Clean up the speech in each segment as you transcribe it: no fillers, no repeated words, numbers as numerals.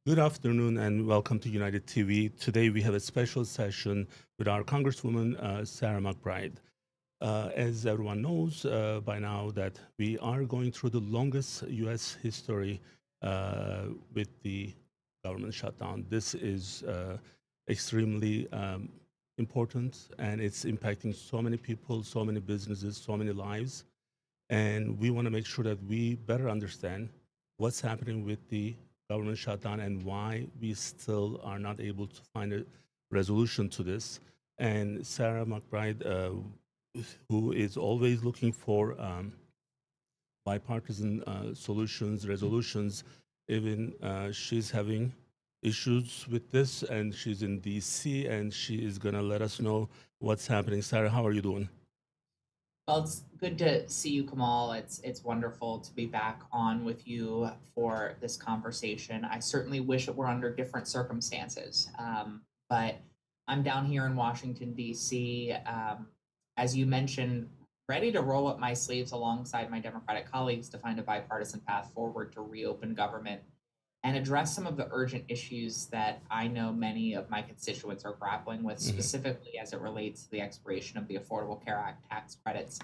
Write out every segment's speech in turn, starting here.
Good afternoon and welcome to United TV. Today we have a special session with our Congresswoman Sarah McBride. As everyone knows by now, that we are going through the longest U.S. history with the government shutdown. This is extremely important, and it's impacting so many people, so many businesses, so many lives. And we want to make sure that we better understand what's happening with the government shutdown and why we still are not able to find a resolution to this. And Sarah McBride, who is always looking for bipartisan solutions, resolutions, even she's having issues with this, and she's in DC, and she is going to let us know what's happening. Sarah, how are you doing? Well, it's good to see you, Kemal. It's wonderful to be back on with you for this conversation. I certainly wish it were under different circumstances, but I'm down here in Washington D.C. As you mentioned, ready to roll up my sleeves alongside my Democratic colleagues to find a bipartisan path forward to reopen government and address some of the urgent issues that I know many of my constituents are grappling with, Mhm. specifically as it relates to the expiration of the Affordable Care Act tax credits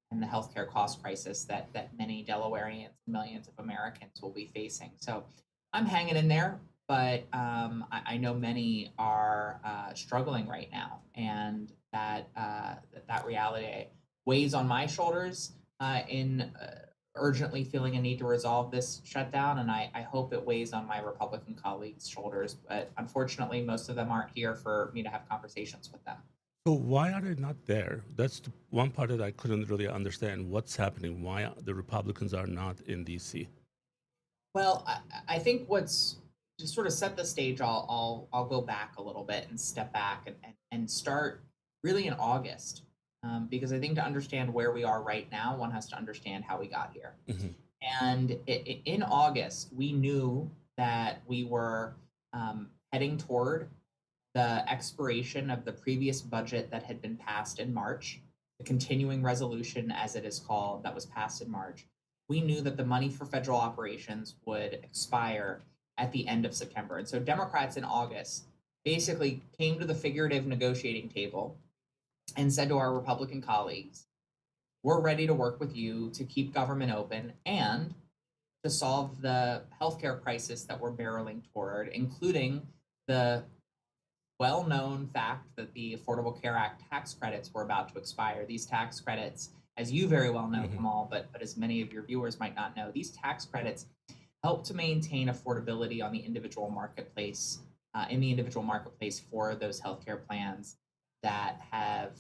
and the healthcare cost crisis that many Delawareans and millions of Americans will be facing. So I'm hanging in there, but I know many are struggling right now, and that reality weighs on my shoulders in urgently feeling a need to resolve this shutdown, and I hope it weighs on my Republican colleagues' shoulders. But unfortunately, most of them aren't here for me to have conversations with them. So why are they not there? That's the one part that I couldn't really understand. What's happening? Why the Republicans are not in DC? Well, I think what's to sort of set the stage. I'll go back a little bit and step back and start really in August, because I think to understand where we are right now, one has to understand how we got here. Mhm. And in August, we knew that we were heading toward the expiration of the previous budget that had been passed in March, the continuing resolution, as it is called, that was passed in March. We knew that the money for federal operations would expire at the end of September. And so Democrats in August basically came to the figurative negotiating table and said to our Republican colleagues, we're ready to work with you to keep government open and to solve the healthcare crisis that we're barreling toward, including the well known fact that the Affordable Care Act tax credits were about to expire. These tax credits, as you very well know, Mhm. Kamal, but as many of your viewers might not know, these tax credits help to maintain affordability on the individual marketplace, in the individual marketplace for those healthcare plans that have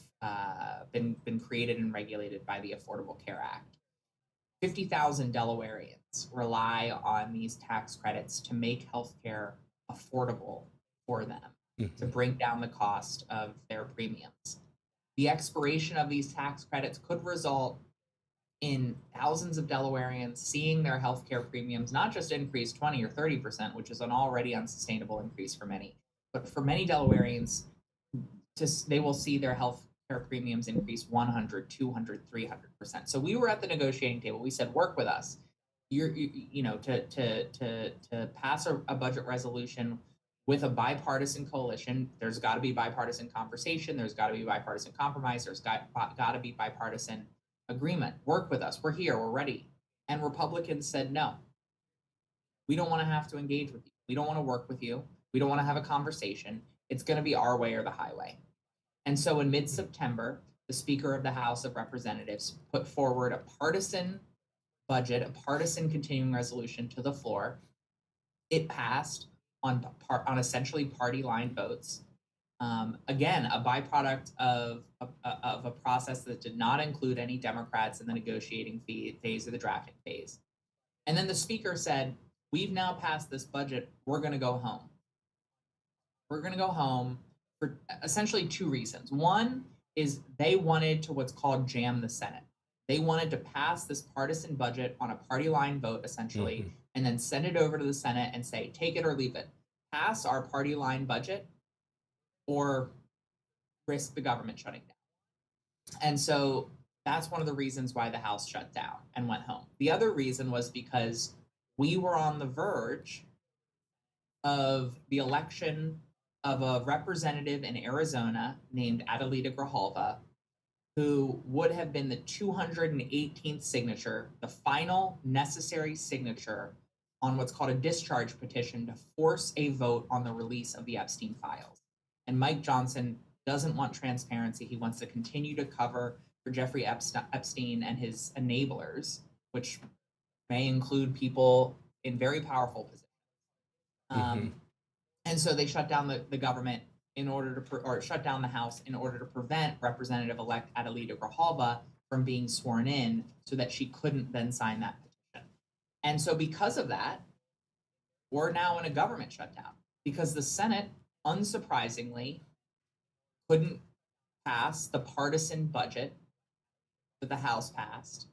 been created and regulated by the Affordable Care Act. 50,000 Delawareans rely on these tax credits to make healthcare affordable for them, to Mhm. bring down the cost of their premiums. The expiration of these tax credits could result in thousands of Delawareans seeing their healthcare premiums not just increase 20 or 30%, which is an already unsustainable increase for many, but for many Delawareans, they will see their health care premiums increase 100, 200, 300%. So we were at the negotiating table. We said, work with us. To pass a budget resolution with a bipartisan coalition. There's got to be bipartisan conversation. There's got to be bipartisan compromise. There's got to be bipartisan agreement. Work with us. We're here. We're ready. And Republicans said, no, we don't want to have to engage with you. We don't want to work with you. We don't want to have a conversation. It's going to be our way or the highway. And so in mid September, the Speaker of the House of Representatives put forward a partisan budget, a partisan continuing resolution to the floor. It passed on essentially party line votes. Again, a byproduct of a process that did not include any Democrats in the negotiating phase or the drafting phase. And then the Speaker said, we've now passed this budget. We're going to go home. We're going to go home for essentially two reasons. One is they wanted to what's called jam the Senate. They wanted to pass this partisan budget on a party line vote, essentially, Mhm. and then send it over to the Senate and say, take it or leave it. Pass our party line budget or risk the government shutting down. And so that's one of the reasons why the House shut down and went home. The other reason was because we were on the verge of the election of a representative in Arizona named Adelita Grijalva, who would have been the 218th signature, the final necessary signature on what's called a discharge petition to force a vote on the release of the Epstein files. And Mike Johnson doesn't want transparency. He wants to continue to cover for Jeffrey Epstein and his enablers, which may include people in very powerful positions. Hmm. And so they shut down the government in order to, or shut down the House in order to prevent Representative-elect Adelita Grijalva from being sworn in so that she couldn't then sign that petition. And so because of that, we're now in a government shutdown because the Senate, unsurprisingly, couldn't pass the partisan budget that the House passed.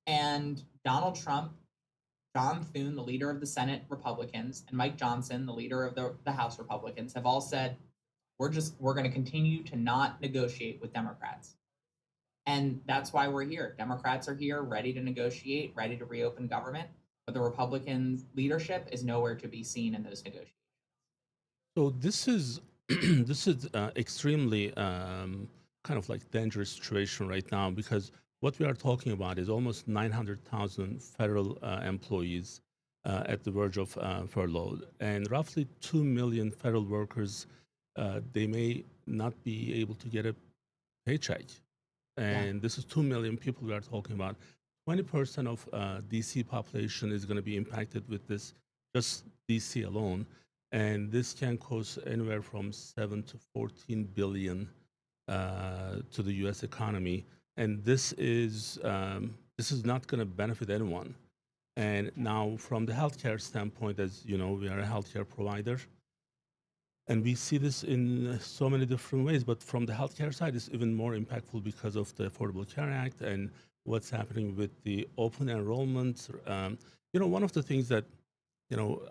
And Donald Trump, John Thune, the leader of the Senate Republicans, and Mike Johnson, the leader of the House Republicans, have all said, we're going to continue to not negotiate with Democrats. And that's why we're here. Democrats are here, ready to negotiate, ready to reopen government, but the Republican leadership is nowhere to be seen in those negotiations. So this is this is extremely kind of like dangerous situation right now because what we are talking about is almost 900,000 federal employees at the verge of furlough, and roughly 2 million federal workers. They may not be able to get a paycheck, Yeah. and this is 2 million people we are talking about. 20% of DC population is going to be impacted with this, just DC alone, and this can cost anywhere from 7 to 14 billion to the U.S. economy, and this is not going to benefit anyone. And now, from the healthcare standpoint, as you know, we are a healthcare provider, and we see this in so many different ways. But from the healthcare side, it's even more impactful because of the Affordable Care Act and what's happening with the open enrollment. One of the things that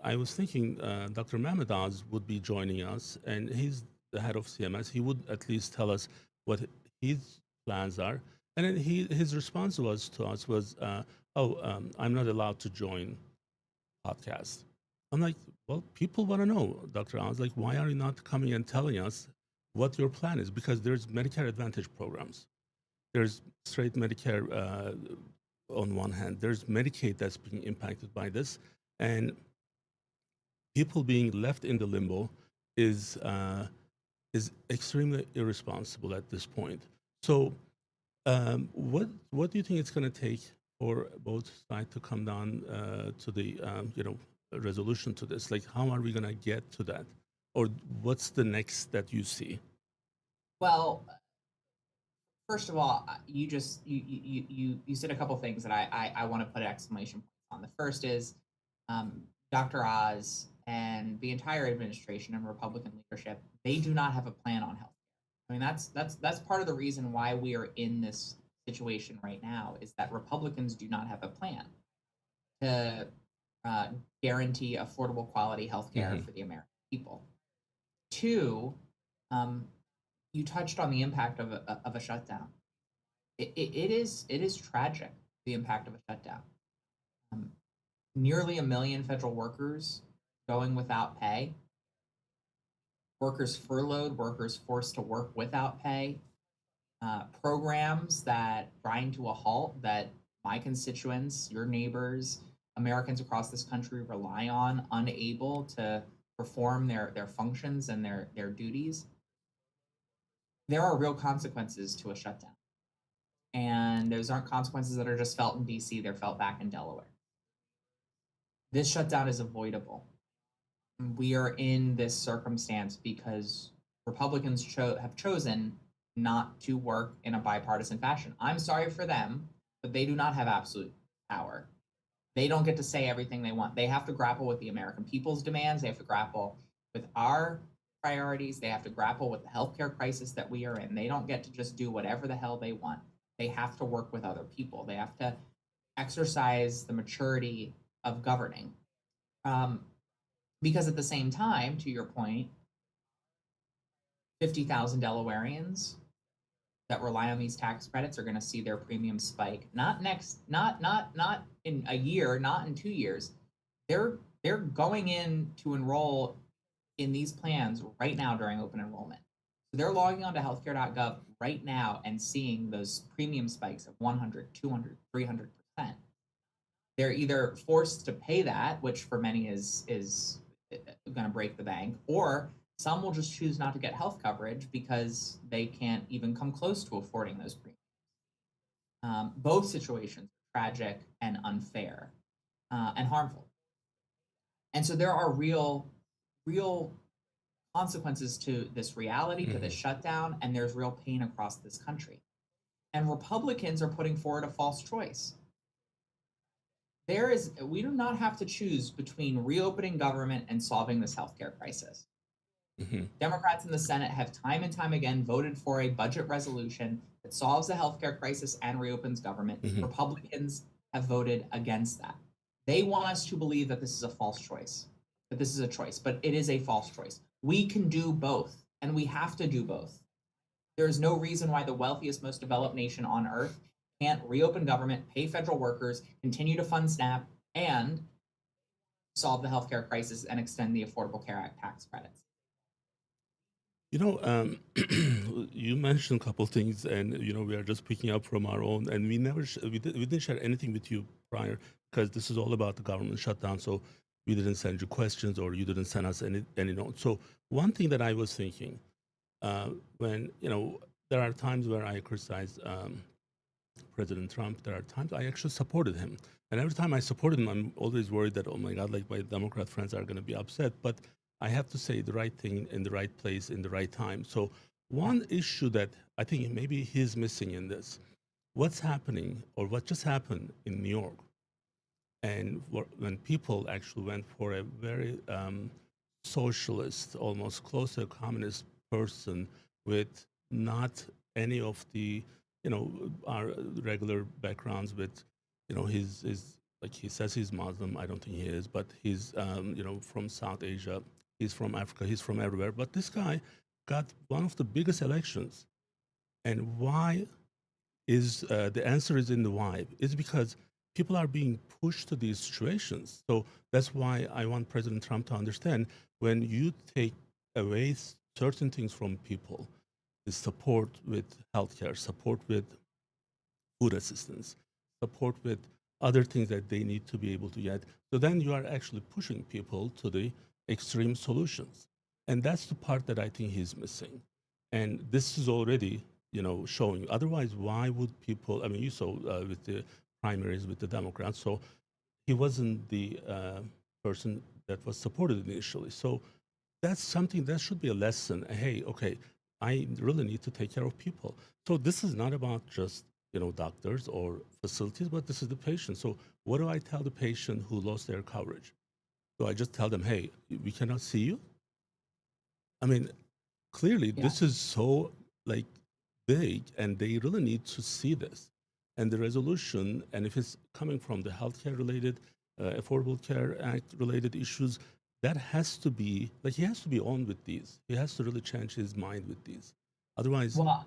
I was thinking Dr. Mehmet would be joining us, and he's the head of CMS. He would at least tell us what his plans are. And then his response to us was, I'm not allowed to join podcast. I'm like, well, people want to know, Dr. Oz, like, why are you not coming and telling us what your plan is? Because there's Medicare Advantage programs. There's straight Medicare on one hand. There's Medicaid that's being impacted by this. And people being left in the limbo is extremely irresponsible at this point. So what do you think it's going to take for both sides to come down to the resolution to this? Like, how are we going to get to that, or what's the next that you see? Well, first of all, you said a couple things that I want to put exclamation points on. The first is Dr. Oz and the entire administration and Republican leadership, they do not have a plan on health. I mean, that's part of the reason why we are in this situation right now is that Republicans do not have a plan to guarantee affordable quality health care for the American people. Two, you touched on the impact of a shutdown. It is tragic, the impact of a shutdown. Nearly 1 million federal workers going without pay, workers furloughed, workers forced to work without pay, programs that grind to a halt that my constituents, your neighbors, Americans across this country rely on, unable to perform their functions and their duties. There are real consequences to a shutdown. And those aren't consequences that are just felt in DC, they're felt back in Delaware. This shutdown is avoidable. We are in this circumstance because Republicans have chosen not to work in a bipartisan fashion. I'm sorry for them, but they do not have absolute power. They don't get to say everything they want. They have to grapple with the American people's demands. They have to grapple with our priorities. They have to grapple with the healthcare crisis that we are in. They don't get to just do whatever the hell they want. They have to work with other people. They have to exercise the maturity of governing. Because at the same time, to your point, 50,000 Delawareans that rely on these tax credits are going to see their premiums spike. Not in a year, not in 2 years. They're they're going in to enroll in these plans right now during open enrollment. So they're logging on to healthcare.gov right now and seeing those premium spikes of 100, 200, 300%. They're either forced to pay that, which for many is going to break the bank, or some will just choose not to get health coverage because they can't even come close to affording those premiums. Both situations are tragic and unfair and harmful. And so there are real consequences to this reality, to this shutdown, and there's real pain across this country. And Republicans are putting forward a false choice. We do not have to choose between reopening government and solving this healthcare crisis. Democrats in the Senate have time and time again voted for a budget resolution that solves the healthcare crisis and reopens government. Republicans have voted against that. They want us to believe that this is a false choice, that this is a choice, but it is a false choice. We can do both, and we have to do both. There is no reason why the wealthiest, most developed nation on earth can't reopen government, pay federal workers, continue to fund SNAP, and solve the healthcare crisis and extend the Affordable Care Act tax credits. You know, you mentioned a couple things, and we are just picking up from our own, and we never we didn't share anything with you prior because this is all about the government shutdown. So we didn't send you questions, or you didn't send us any notes. So one thing that I was thinking, when there are times where I criticize President Trump, there are times I actually supported him, and every time I supported him, I'm always worried that, oh my God, like my Democrat friends are going to be upset, but I have to say the right thing in the right place in the right time. So one issue that I think maybe he's missing in this, what's happening or what just happened in New York, and when people actually went for a very socialist, almost close to a communist person with not any of the, our regular backgrounds with, his like he says he's Muslim. I don't think he is, but he's, from South Asia. He's from Africa. He's from everywhere. But this guy got one of the biggest elections. And why is the answer is in the why? It's because people are being pushed to these situations. So that's why I want President Trump to understand when you take away certain things from people, the support with healthcare, support with food assistance, support with other things that they need to be able to get. So then you are actually pushing people to the extreme solutions. And that's the part that I think he's missing. And this is already, showing. Otherwise, why would people, I mean, you saw with the primaries with the Democrats, so he wasn't the person that was supported initially. So that's something that should be a lesson. Hey, okay, I really need to take care of people. So this is not about just doctors or facilities, but this is the patient. So what do I tell the patient who lost their coverage? Do I just tell them, hey, we cannot see you? I mean, clearly Yeah. this is so like big, and they really need to see this. And the resolution, and if it's coming from the healthcare related, Affordable Care Act related issues, that has to be like he has to be on with these. He has to really change his mind with these. Otherwise, Well,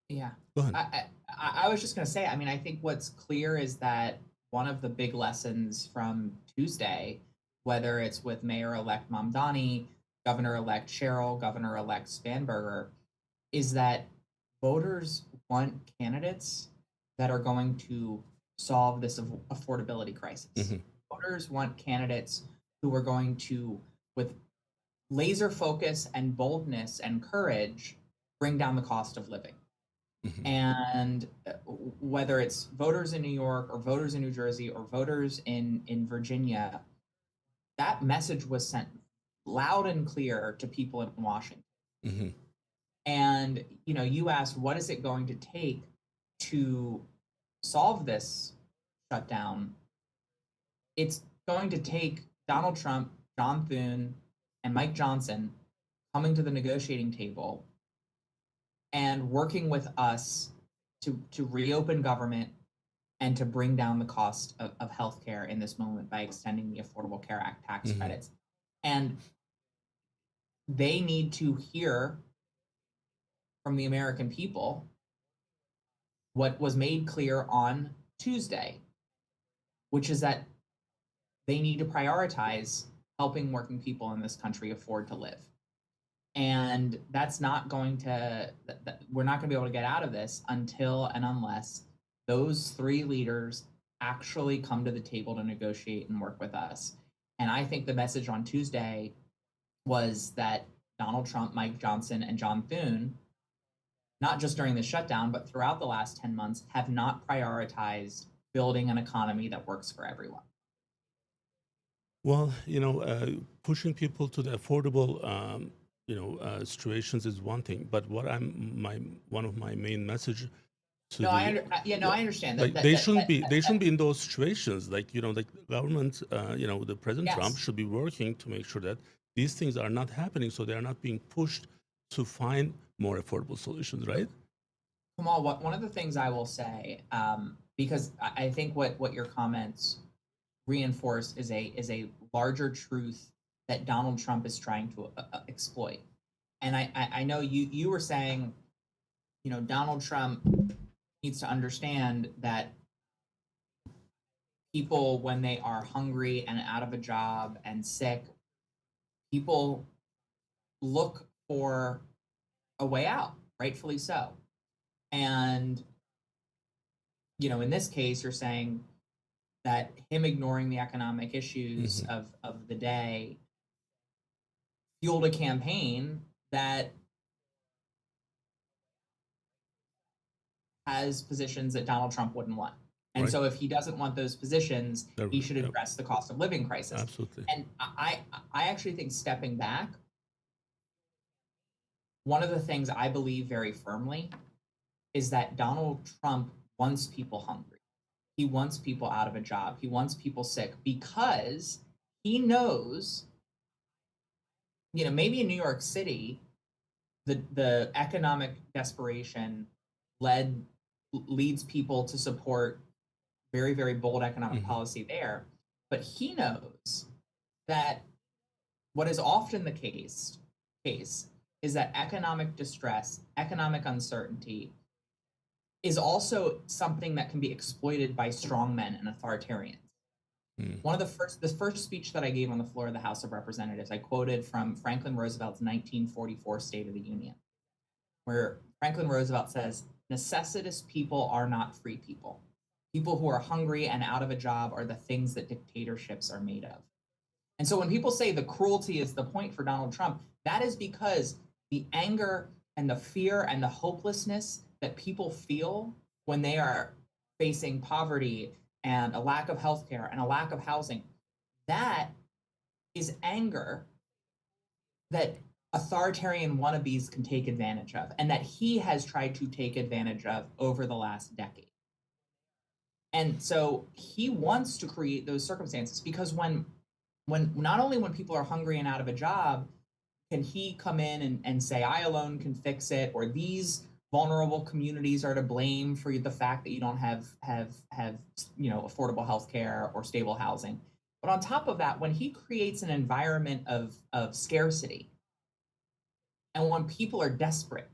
yeah. go ahead. I was just going to say, I mean, I think what's clear is that one of the big lessons from Tuesday, whether it's with Mayor-elect Mamdani, Governor-elect Sherrill, Governor-elect Spanberger, is that voters want candidates that are going to solve this affordability crisis. Voters want candidates who are going to, with laser focus and boldness and courage, bring down the cost of living. And whether it's voters in New York or voters in New Jersey or voters in Virginia, that message was sent loud and clear to people in Washington. And you asked, what is it going to take to solve this shutdown? It's going to take Donald Trump, John Thune, and Mike Johnson coming to the negotiating table and working with us to reopen government and to bring down the cost of healthcare in this moment by extending the Affordable Care Act tax credits. And they need to hear from the American people what was made clear on Tuesday, which is that they need to prioritize helping working people in this country afford to live. And that's not going to, we're not going to be able to get out of this until and unless those three leaders actually come to the table to negotiate and work with us. And I think the message on Tuesday was that Donald Trump, Mike Johnson, and John Thune, not just during the shutdown, but throughout the last 10 months, have not prioritized building an economy that works for everyone. Well, pushing people to the affordable, situations is one thing. But what one of my main message to No, I yeah, understand like they shouldn't be in those situations. Like the government, the President Trump yes. should be working to make sure that these things are not happening, so they are not being pushed to find more affordable solutions, right? Kemal, one of the things I will say, because I think what your comments reinforce is a larger truth that Donald Trump is trying to exploit. And I know you were saying, Donald Trump needs to understand that people, when they are hungry and out of a job and sick, people look for a way out, rightfully so. And in this case, you're saying that him ignoring the economic issues Mm-hmm. of the day fueled a campaign that has positions that Donald Trump wouldn't want. And Right. so if he doesn't want those positions, he should Yep. address the cost of living crisis. Absolutely. And I actually think, stepping back, one of the things I believe very firmly is that Donald Trump wants people hungry. He wants people out of a job. He wants people sick because he knows, maybe in New York City, the economic desperation leads people to support very, very bold economic Mm-hmm. policy there. But he knows that what is often the case is that economic distress, economic uncertainty is also something that can be exploited by strongmen and authoritarians. One of the first speech that I gave on the floor of the House of Representatives, I quoted from Franklin Roosevelt's 1944 State of the Union, where Franklin Roosevelt says, "Necessitous people are not free people. People who are hungry and out of a job are the things that dictatorships are made of." And so when people say the cruelty is the point for Donald Trump, that is because the anger and the fear and the hopelessness that people feel when they are facing poverty and a lack of healthcare and a lack of housing, that is anger that authoritarian wannabes can take advantage of, and that he has tried to take advantage of over the last decade. And so he wants to create those circumstances because when not only when people are hungry and out of a job can he come in and say, "I alone can fix it," or "These vulnerable communities are to blame for the fact that you don't have affordable health care or stable housing." But on top of that, when he creates an environment of scarcity, and when people are desperate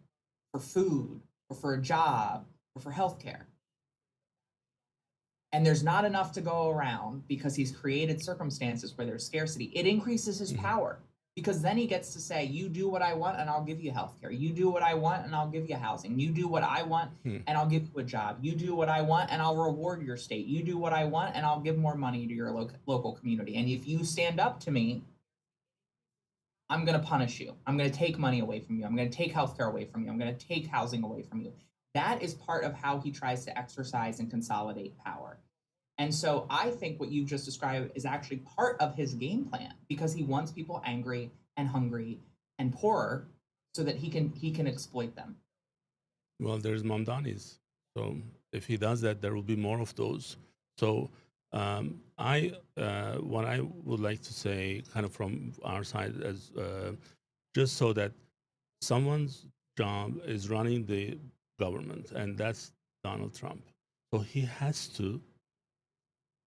for food or for a job or for healthcare, and there's not enough to go around because he's created circumstances where there's scarcity, it increases his power, because then he gets to say, "You do what I want and I'll give you healthcare. You do what I want and I'll give you housing. You do what I want and I'll give you a job. You do what I want and I'll reward your state. You do what I want and I'll give more money to your local community. And if you stand up to me, I'm going to punish you. I'm going to take money away from you. I'm going to take healthcare away from you. I'm going to take housing away from you." That is part of how he tries to exercise and consolidate power. And so I think what you've just described is actually part of his game plan, because he wants people angry and hungry and poorer so that he can exploit them. Well, there's Mamdani's. So if he does that, there will be more of those. So what I would like to say, kind of from our side, as just so that someone's job is running the government, and that's Donald Trump. So he has to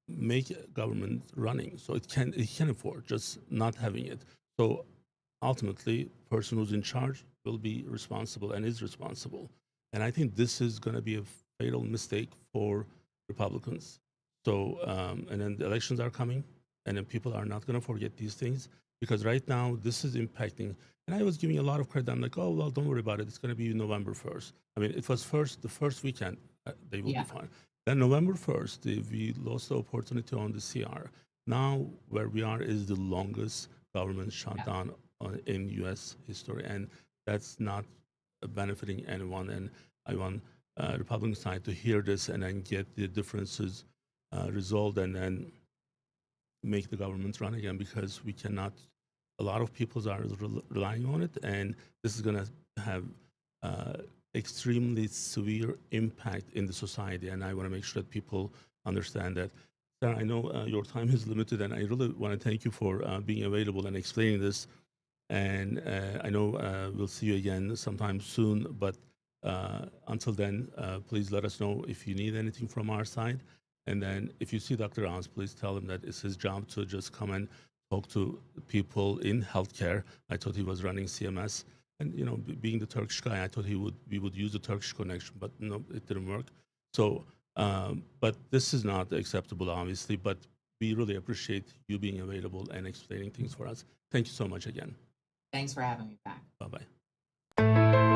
make government running. So it can afford just not having it. So ultimately, the person who's in charge will be responsible and is responsible. And I think this is going to be a fatal mistake for Republicans. So, and then the elections are coming, and then people are not going to forget these things, because right now this is impacting. And I was giving a lot of credit. I'm like, oh, well, don't worry about it. It's going to be November 1st. I mean, it was the first weekend, they will Yeah. be fine. Then November 1st, we lost the opportunity on the CR. Now, where we are is the longest government shutdown in U.S. history, and that's not benefiting anyone. And I want Republican side to hear this and then get the differences resolved, and then make the government run again, because we cannot. A lot of people are relying on it, and this is going to have extremely severe impact in the society. And I want to make sure that people understand that. Sarah, I know your time is limited, and I really want to thank you for being available and explaining this. And I know we'll see you again sometime soon. But until then, please let us know if you need anything from our side. And then if you see Dr. Oz, please tell him that it's his job to just come and talk to people in healthcare. I thought he was running CMS. And being the Turkish guy, I thought we would use the Turkish connection, but no, it didn't work. So, but this is not acceptable, obviously. But we really appreciate you being available and explaining things for us. Thank you so much again. Thanks for having me back. Bye bye.